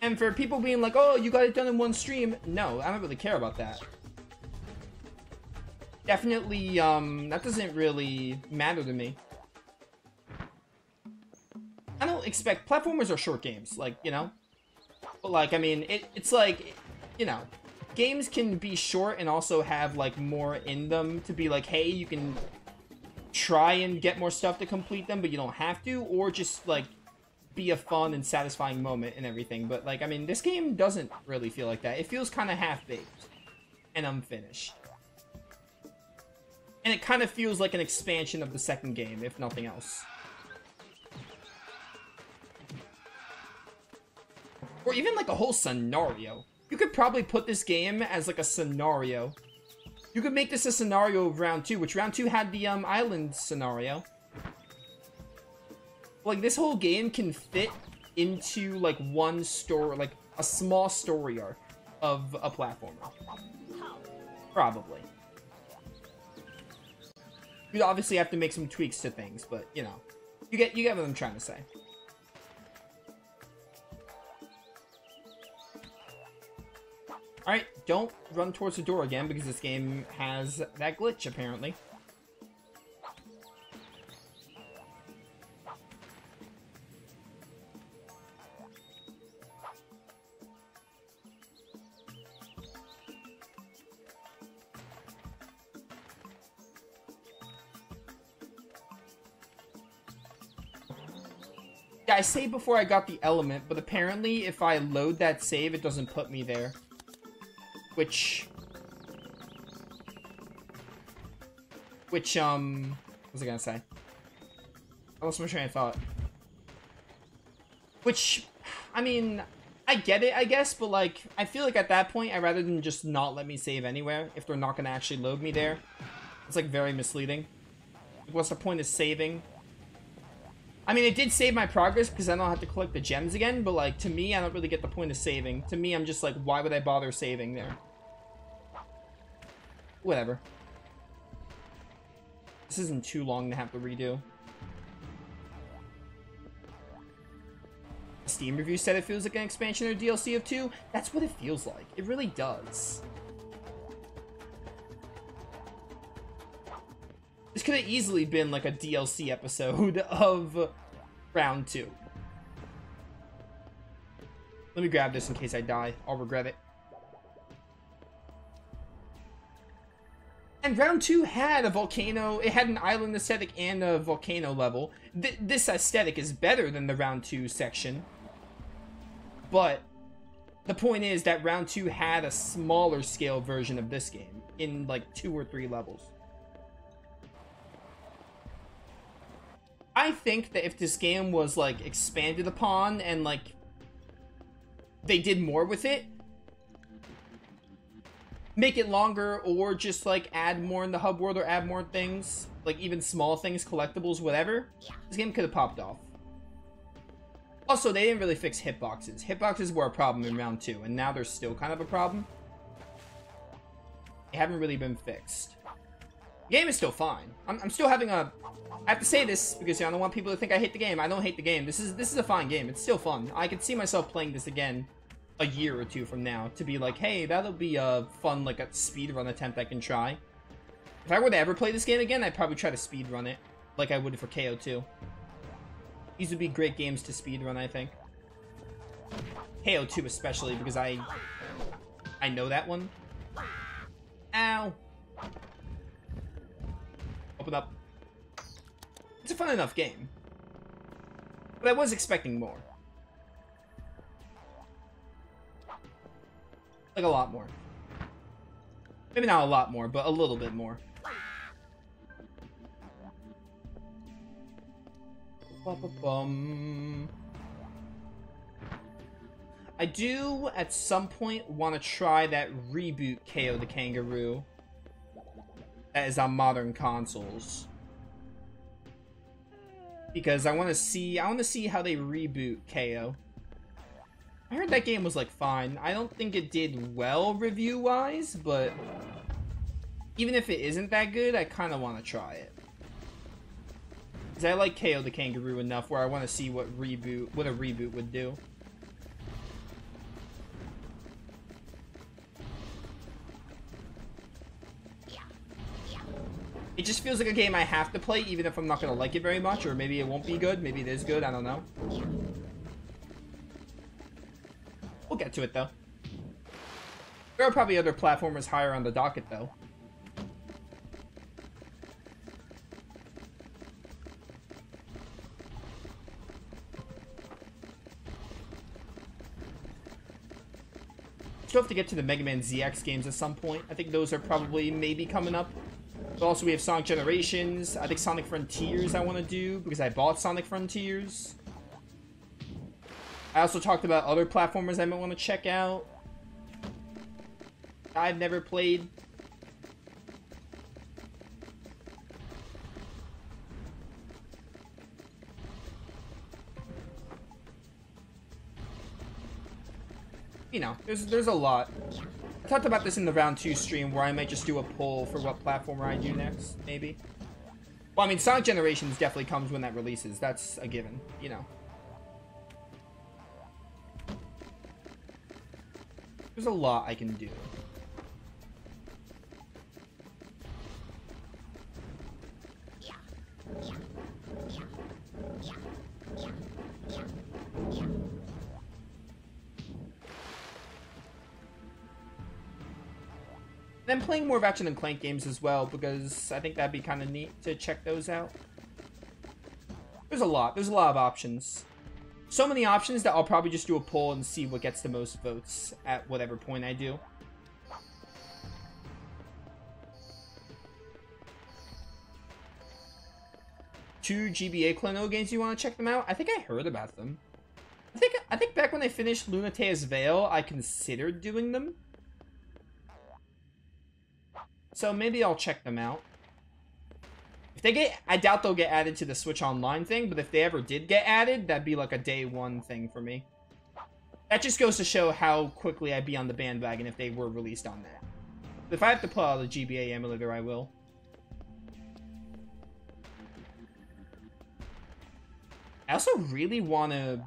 And for people being like, oh, you got it done in one stream, no, I don't really care about that. Definitely, that doesn't really matter to me. I don't expect... Platformers are short games, like, you know? But, like, I mean, it's like, you know, games can be short and also have, like, more in them to be like, hey, you can try and get more stuff to complete them, but you don't have to, or just, like, be a fun and satisfying moment and everything. But, like, I mean, this game doesn't really feel like that. It feels kind of half-baked and unfinished. And it kind of feels like an expansion of the second game, if nothing else. Or even like a whole scenario. You could probably put this game as like a scenario. You could make this a scenario of round 2, which round 2 had the island scenario. Like, this whole game can fit into like one story, like a small story arc of a platformer. Probably. You'd obviously have to make some tweaks to things, but you know, you get what I'm trying to say. Alright, don't run towards the door again, because this game has that glitch, apparently. Yeah, I saved before I got the element, but apparently if I load that save, it doesn't put me there. Which, what was I gonna say? I lost my train of thought. Which, I mean, I get it, I guess, but like, I feel like at that point, I'd rather than just not let me save anywhere, if they're not gonna actually load me there. It's like very misleading. What's the point of saving? I mean, it did save my progress because I don't have to collect the gems again, but like, to me, I don't really get the point of saving. To me, I'm just like, why would I bother saving there? Whatever. This isn't too long to have to redo. Steam review said it feels like an expansion or DLC of 2. That's what it feels like. It really does. This could have easily been like a DLC episode of round 2. Let me grab this in case I die. I'll regret it. And round 2 had a volcano. It had an island aesthetic and a volcano level. This aesthetic is better than the round 2 section. But the point is that round 2 had a smaller scale version of this game in like 2 or 3 levels. I think that if this game was like expanded upon and like they did more with it, make it longer, or just like add more in the hub world or add more things, like even small things, collectibles, whatever, this game could have popped off. Also, they didn't really fix hitboxes. Hitboxes were a problem in round 2, and now they're still kind of a problem. They haven't really been fixed. The game is still fine. I'm still having a... I have to say this because you know, I don't want people to think I hate the game. I don't hate the game. This is a fine game. It's still fun. I could see myself playing this again a year or 2 from now to be like, hey, that'll be a fun, like a speedrun attempt I can try. If I were to ever play this game again, I'd probably try to speedrun it like I would for KO2. These would be great games to speedrun, I think. KO2 especially, because I know that one. Ow. Open up. It's a fun enough game. But I was expecting more. Like a lot more. Maybe not a lot more, but a little bit more. I do, at some point, want to try that reboot KO the Kangaroo that is on modern consoles. Because I want to see how they reboot KO. I heard that game was, like, fine. I don't think it did well review-wise, but even if it isn't that good, I kind of want to try it. Because I like KO the Kangaroo enough where I want to see what a reboot would do. It just feels like a game I have to play, even if I'm not going to like it very much, or maybe it won't be good. Maybe it is good. I don't know. We'll get to it, though. There are probably other platformers higher on the docket, though. Still have to get to the Mega Man ZX games at some point. I think those are probably maybe coming up. But also we have Sonic Generations. I think Sonic Frontiers I want to do because I bought Sonic Frontiers. I also talked about other platformers I might want to check out. I've never played. You know, there's a lot. I talked about this in the round 2 stream where I might just do a poll for what platformer I do next, maybe. Well, I mean, Sonic Generations definitely comes when that releases. That's a given, you know. There's a lot I can do. I'm playing more Ratchet and Clank games as well because I think that'd be kind of neat to check those out. There's a lot of options. So many options that I'll probably just do a poll and see what gets the most votes at whatever point I do. Two GBA Klonoa games, you want to check them out? I think I heard about them. I think back when I finished Lunatea's Veil, I considered doing them. So maybe I'll check them out. If they get, I doubt they'll get added to the Switch Online thing, but if they ever did get added, that'd be like a day one thing for me. That just goes to show how quickly I'd be on the bandwagon if they were released on that. But if I have to pull out a GBA emulator, I will. I also really want to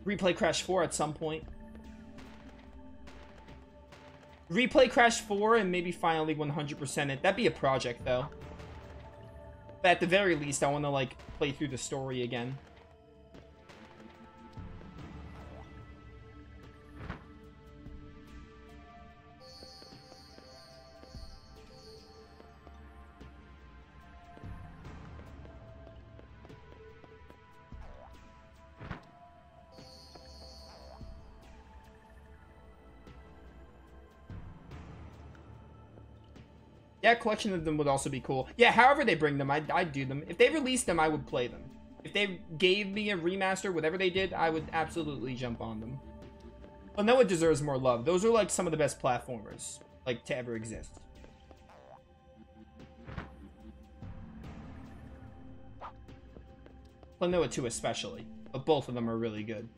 replay Crash 4 at some point. Replay Crash 4 and maybe finally 100% it. That'd be a project, though. But at the very least, I want to, like, play through the story again. Yeah, a collection of them would also be cool. Yeah, however they bring them, I'd do them. If they released them, I would play them. If they gave me a remaster, whatever they did, I would absolutely jump on them. But Noah deserves more love. Those are like some of the best platformers, like, to ever exist. Klonoa 2 especially, but both of them are really good.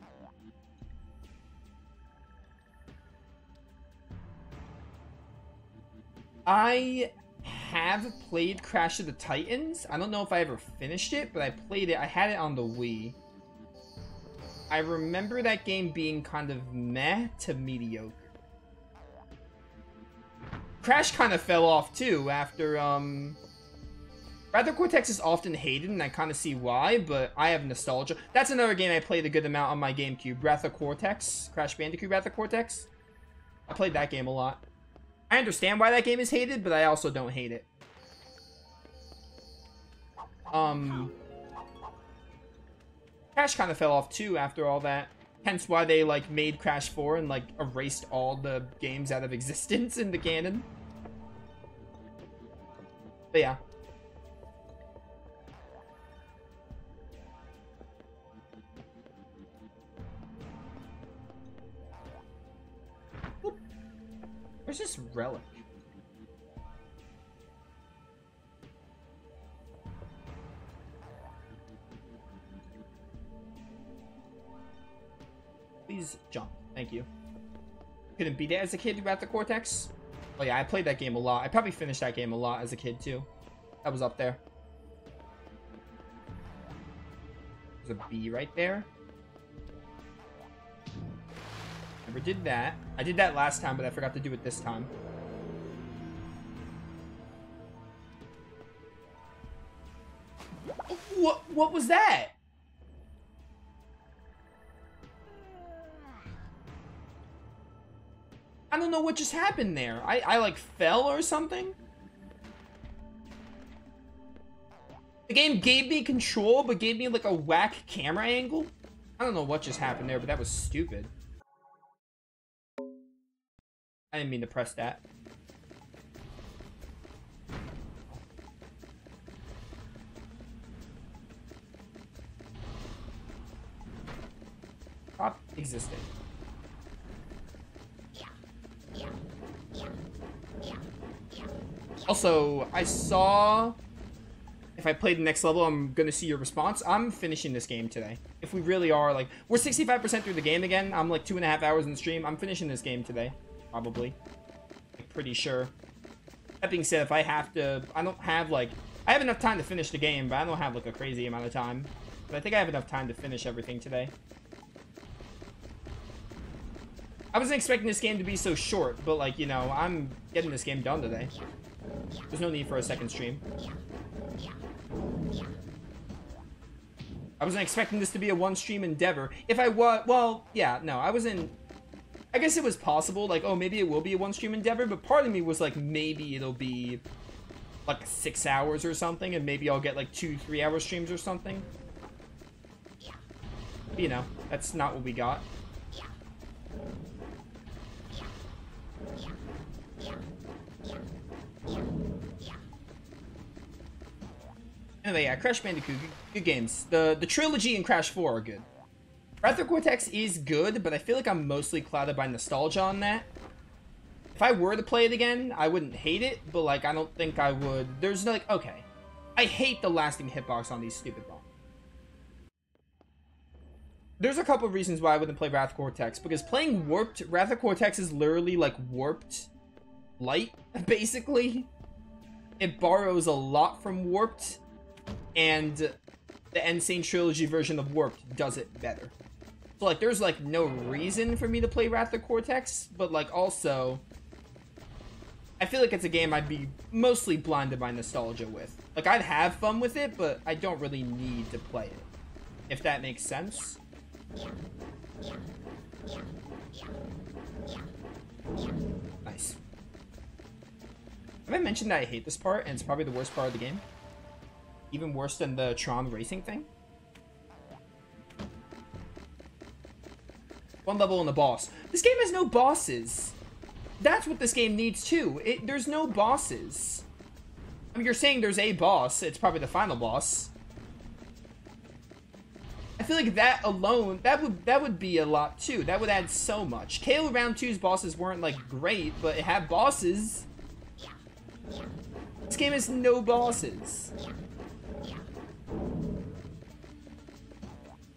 I have played Crash of the Titans. I don't know if I ever finished it, but I played it. I had it on the Wii. I remember that game being kind of meh to mediocre. Crash kind of fell off too after, Wrath of Cortex is often hated, and I kind of see why, but I have nostalgia. That's another game I played a good amount on my GameCube. Wrath of Cortex. Crash Bandicoot Wrath of Cortex. I played that game a lot. I understand why that game is hated, but I also don't hate it. Crash kind of fell off too after all that. Hence why they, like, made Crash 4 and, like, erased all the games out of existence in the canon. But yeah. Where's this relic? Please jump. Thank you. Couldn't beat it as a kid about the Cortex? Oh yeah, I played that game a lot. I probably finished that game a lot as a kid too. That was up there. There's a bee right there. Never did that. I did that last time, but I forgot to do it this time. What was that? I don't know what just happened there. I like fell or something? The game gave me control, but gave me like a whack camera angle. I don't know what just happened there, but that was stupid. I didn't mean to press that. Stop existing. Also, I saw... If I play the next level, I'm gonna see your response. I'm finishing this game today. If we really are, like... We're 65% through the game again. I'm like 2.5 hours in the stream. I'm finishing this game today. Probably. Like, pretty sure. That being said, if I have to... I don't have, like... I have enough time to finish the game, but I don't have, like, a crazy amount of time. But I think I have enough time to finish everything today. I wasn't expecting this game to be so short, but, like, you know, I'm getting this game done today. There's no need for a second stream. I wasn't expecting this to be a one-stream endeavor. If I was... Well, yeah, no, I wasn't... I guess it was possible, like, oh, maybe it will be a one-stream endeavor, but part of me was like, maybe it'll be, like, 6 hours or something, and maybe I'll get, like, 2-3 hour streams or something. But, you know, that's not what we got. Anyway, yeah, Crash Bandicoot, good games. The trilogy and Crash 4 are good. Wrath of Cortex is good, but I feel like I'm mostly clouded by nostalgia on that. If I were to play it again, I wouldn't hate it, but, like, I don't think I would. There's, like, okay. I hate the lasting hitbox on these stupid bombs. There's a couple of reasons why I wouldn't play Wrath of Cortex, because playing Warped, Wrath of Cortex is literally, like, Warped Light, basically. It borrows a lot from Warped, and the Insane Trilogy version of Warped does it better. So, like, there's, like, no reason for me to play Wrath of Cortex, but, like, also, I feel like it's a game I'd be mostly blinded by nostalgia with. Like, I'd have fun with it, but I don't really need to play it, if that makes sense. Nice. Have I mentioned that I hate this part, and it's probably the worst part of the game? Even worse than the Tron racing thing? One level and the boss. This game has no bosses. That's what this game needs too. There's no bosses. I mean, you're saying there's a boss. It's probably the final boss. I feel like that alone, that would be a lot too. That would add so much. KO Round 2's bosses weren't like great, but it had bosses. This game has no bosses.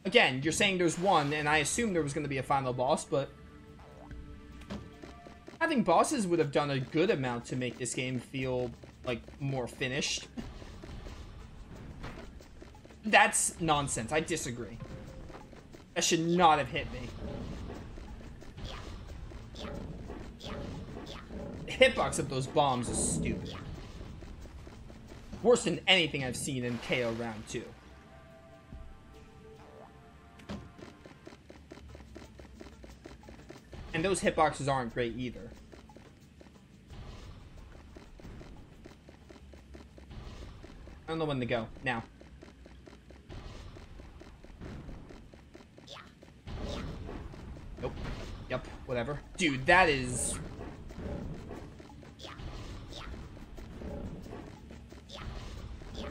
Again, you're saying there's one, and I assumed there was going to be a final boss, but having bosses would have done a good amount to make this game feel, like, more finished. That's nonsense. I disagree. That should not have hit me. The hitbox of those bombs is stupid. Worse than anything I've seen in KO Round 2. And those hitboxes aren't great either. I don't know when to go. Now. Nope. Yep. Whatever. Dude, that is...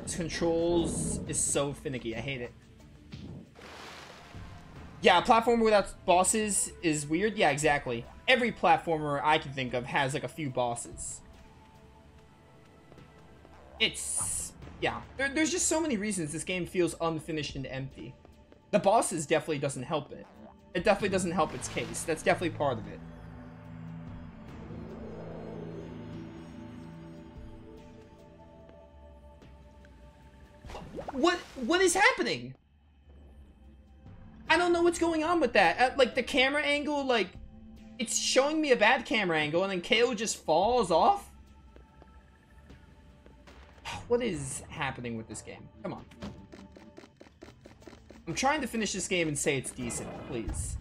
This controls is so finicky. I hate it. Yeah, a platformer without bosses is weird. Yeah, exactly. Every platformer I can think of has, like, a few bosses. It's... Yeah. There's just so many reasons this game feels unfinished and empty. The bosses definitely doesn't help it. It definitely doesn't help its case. That's definitely part of it. What is happening? I don't know what's going on with that. Like, the camera angle, like, it's showing me a bad camera angle, and then KO just falls off? What is happening with this game? Come on. I'm trying to finish this game and say it's decent, please.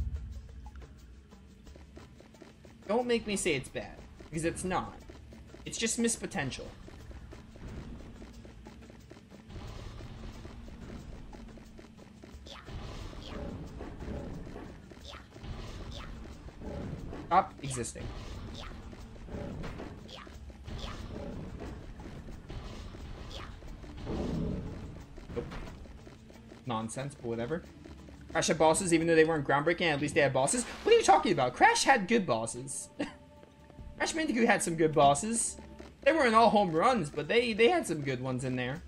Don't make me say it's bad, because it's not. It's just missed potential. Stop existing. Nope. Nonsense, but whatever. Crash had bosses even though they weren't groundbreaking, at least they had bosses. What are you talking about? Crash had good bosses. Crash Bandicoot had some good bosses. They weren't all home runs, but they had some good ones in there.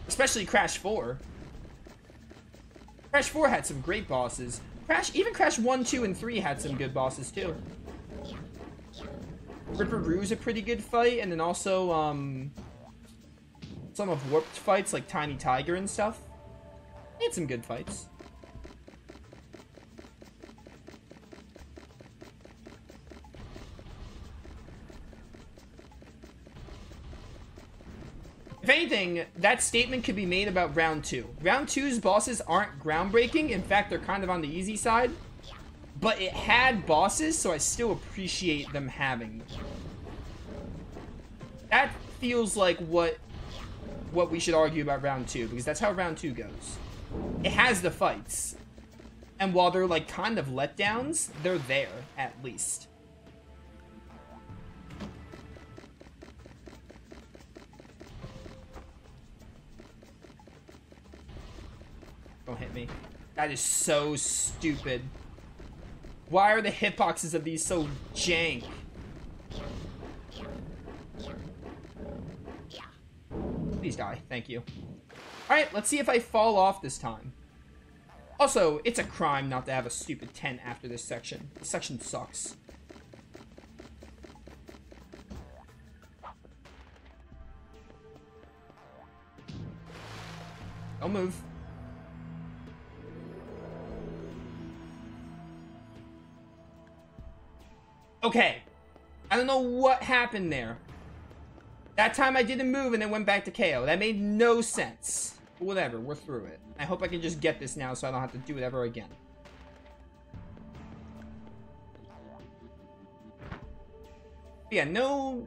Especially Crash 4. Crash 4 had some great bosses. Even Crash 1, 2, and 3 had some good bosses too. Ripper Roo's a pretty good fight, and then also some of Warped fights like Tiny Tiger and stuff. They had some good fights. If anything, that statement could be made about Round 2. Round 2's bosses aren't groundbreaking. In fact, they're kind of on the easy side. But it had bosses, so I still appreciate them having them. That feels like what we should argue about Round 2, because that's how Round 2 goes. It has the fights. And while they're like kind of letdowns, they're there, at least. Don't hit me. That is so stupid. Why are the hitboxes of these so jank? Please die. Thank you. Alright, let's see if I fall off this time. Also, it's a crime not to have a stupid tent after this section. This section sucks. Don't move. Okay. I don't know what happened there. That time I didn't move and then went back to KO. That made no sense. But whatever, we're through it. I hope I can just get this now so I don't have to do it ever again. Yeah, no...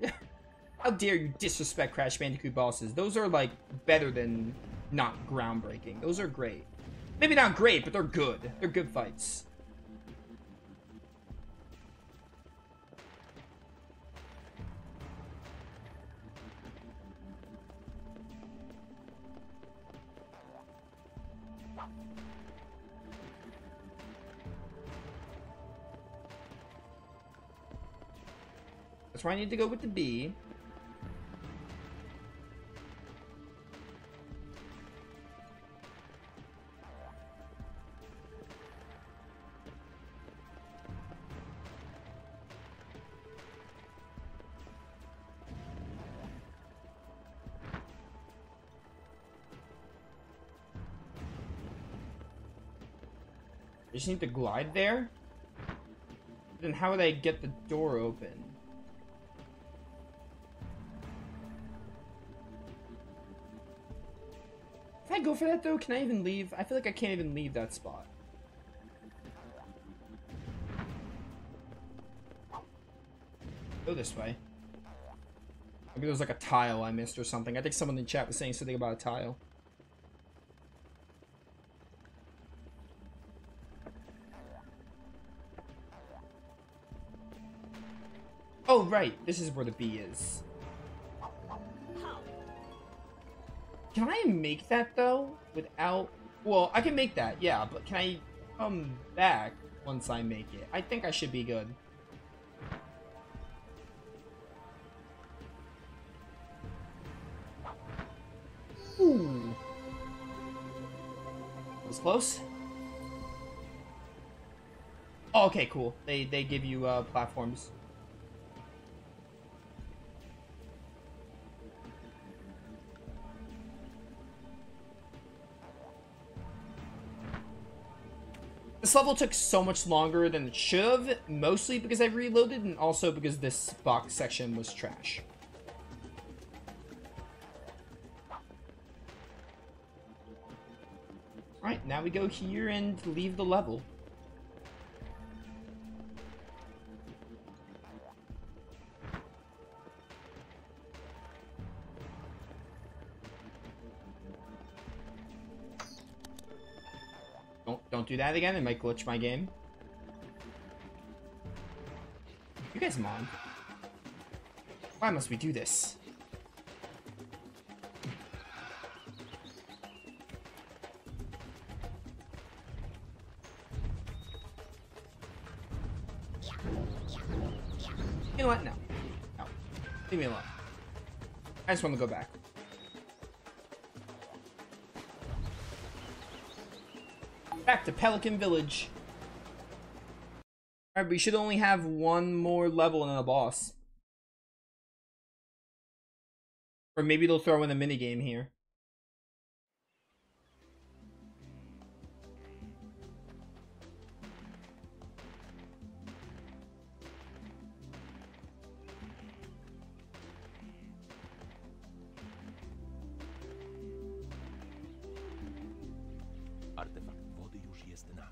How dare you disrespect Crash Bandicoot bosses. Those are, like, better than not groundbreaking. Those are great. Maybe not great, but they're good. They're good fights. That's where I need to go with the B. I just need to glide there? Then how would I get the door open? If I go for that though, can I even leave? I feel like I can't even leave that spot. Go this way. Maybe there's like a tile I missed or something. I think someone in the chat was saying something about a tile. Oh, right. This is where the B is. Can I make that, though? Without... Well, I can make that, yeah. But can I come back once I make it? I think I should be good. Ooh. That was close. Oh, okay, cool. They give you, platforms. This level took so much longer than it should have, mostly because I reloaded and also because this box section was trash. Alright, now we go here and leave the level. Don't do that again, it might glitch my game. You guys mind? Why must we do this? You know what? No. No. Leave me alone. I just want to go back. Back to Pelican Village. Alright, we should only have one more level and then a boss. Or maybe they'll throw in a minigame here.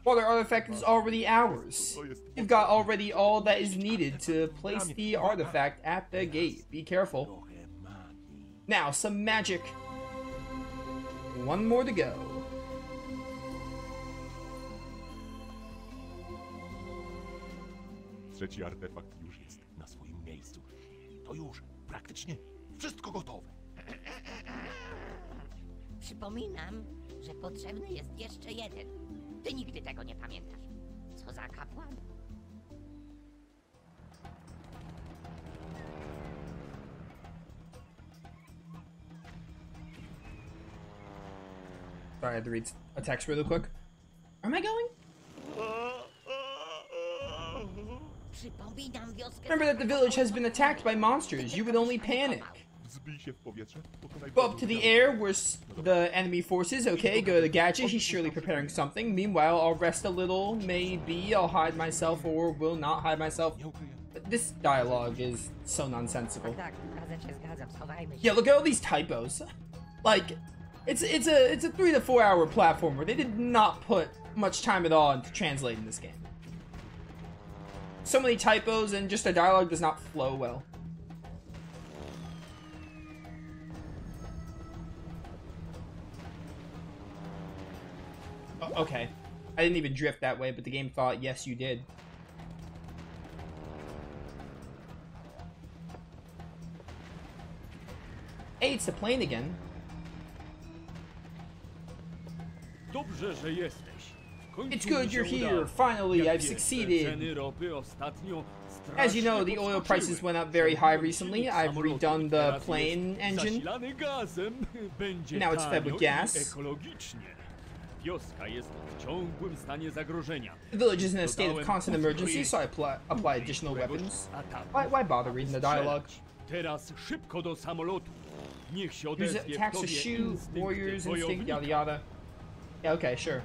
Water artifact is already ours. You've got already all that is needed to place the artifact at the gate. Be careful. Now, some magic. One more to go. Trzeci artefakt już jest na swoim miejscu. To już praktycznie wszystko gotowe. Przypominam, że potrzebny jest jeszcze jeden. Ty nigdy tego nie pamiętasz. Co za kapłan? Sorry, I had to read a text really quick. Where am I going? Przypominam wioskę. Remember that the village has been attacked by monsters. You would only panic. Zbij się w powietrze. Go up to the air where the enemy forces. Okay, go to the gadget. He's surely preparing something. Meanwhile, I'll rest a little. Maybe I'll hide myself or will not hide myself. But this dialogue is so nonsensical. Tak, razem się zgadzam, schowajmy się. Yeah, look at all these typos. Like, it's a 3 to 4 hour platformer. They did not put much time at all into translating this game. So many typos and just the dialogue does not flow well. Okay. I didn't even drift that way, but the game thought, yes, you did. Hey, it's the plane again. Dobrze, że jesteś. It's good you're here. Finally, I've succeeded. As you know, the oil prices went up very high recently. I've redone the plane engine. Now it's fed with gas. Wioska jest w ciągłym stanie zagrożenia. The village is in a state of constant emergency, so I apply additional weapons. Why bother reading the dialogue? Teraz szybko do samolotu. Niech się Use odezwie attacks to shoot, warriors, instinct, yada yada. Yeah, okay, sure.